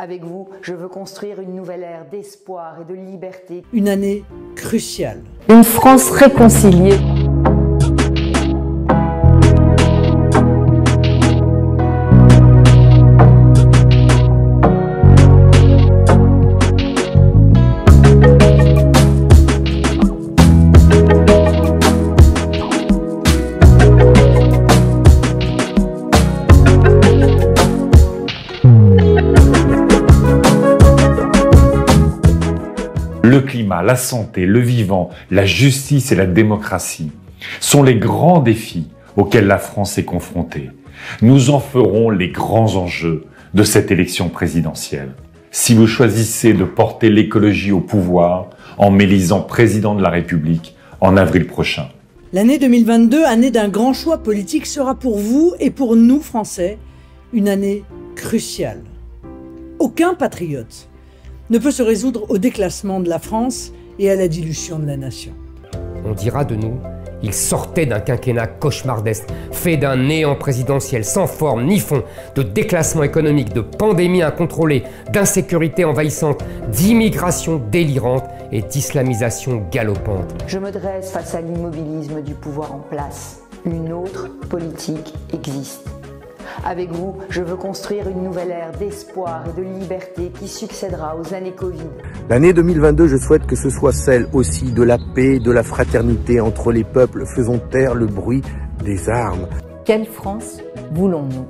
Avec vous, je veux construire une nouvelle ère d'espoir et de liberté. Une année cruciale. Une France réconciliée. Le climat, la santé, le vivant, la justice et la démocratie sont les grands défis auxquels la France est confrontée. Nous en ferons les grands enjeux de cette élection présidentielle. Si vous choisissez de porter l'écologie au pouvoir en m'élisant président de la République en avril prochain. L'année 2022, année d'un grand choix politique, sera pour vous et pour nous Français une année cruciale. Aucun patriote ne peut se résoudre au déclassement de la France et à la dilution de la nation. On dira de nous, il sortait d'un quinquennat cauchemardesque, fait d'un néant présidentiel sans forme ni fond, de déclassement économique, de pandémie incontrôlée, d'insécurité envahissante, d'immigration délirante et d'islamisation galopante. Je me dresse face à l'immobilisme du pouvoir en place. Une autre politique existe. Avec vous, je veux construire une nouvelle ère d'espoir et de liberté qui succédera aux années Covid. L'année 2022, je souhaite que ce soit celle aussi de la paix, de la fraternité entre les peuples, faisons taire le bruit des armes. Quelle France voulons-nous?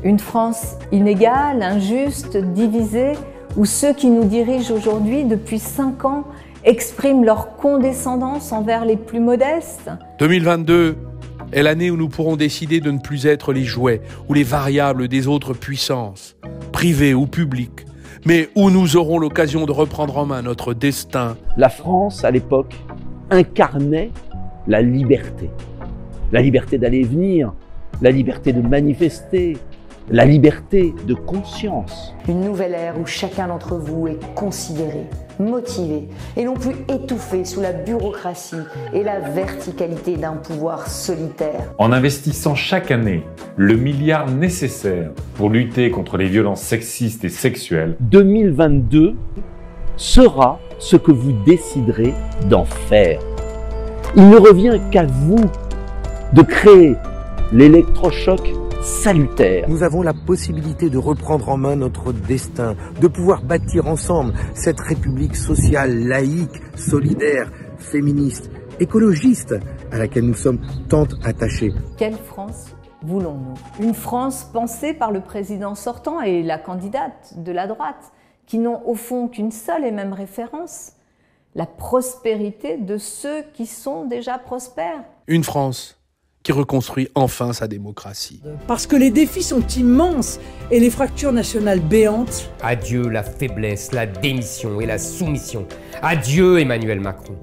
Une France inégale, injuste, divisée, où ceux qui nous dirigent aujourd'hui depuis 5 ans expriment leur condescendance envers les plus modestes? 2022 est l'année où nous pourrons décider de ne plus être les jouets ou les variables des autres puissances, privées ou publiques, mais où nous aurons l'occasion de reprendre en main notre destin. La France, à l'époque, incarnait la liberté. La liberté d'aller et venir, la liberté de manifester, la liberté de conscience. Une nouvelle ère où chacun d'entre vous est considéré, motivé et non plus étouffé sous la bureaucratie et la verticalité d'un pouvoir solitaire. En investissant chaque année le milliard nécessaire pour lutter contre les violences sexistes et sexuelles, 2022 sera ce que vous déciderez d'en faire. Il ne revient qu'à vous de créer l'électrochoc salutaire. Nous avons la possibilité de reprendre en main notre destin, de pouvoir bâtir ensemble cette république sociale, laïque, solidaire, féministe, écologiste, à laquelle nous sommes tant attachés. Quelle France voulons-nous? Une France pensée par le président sortant et la candidate de la droite, qui n'ont au fond qu'une seule et même référence, la prospérité de ceux qui sont déjà prospères. Une France qui reconstruit enfin sa démocratie. Parce que les défis sont immenses et les fractures nationales béantes. Adieu la faiblesse, la démission et la soumission. Adieu Emmanuel Macron.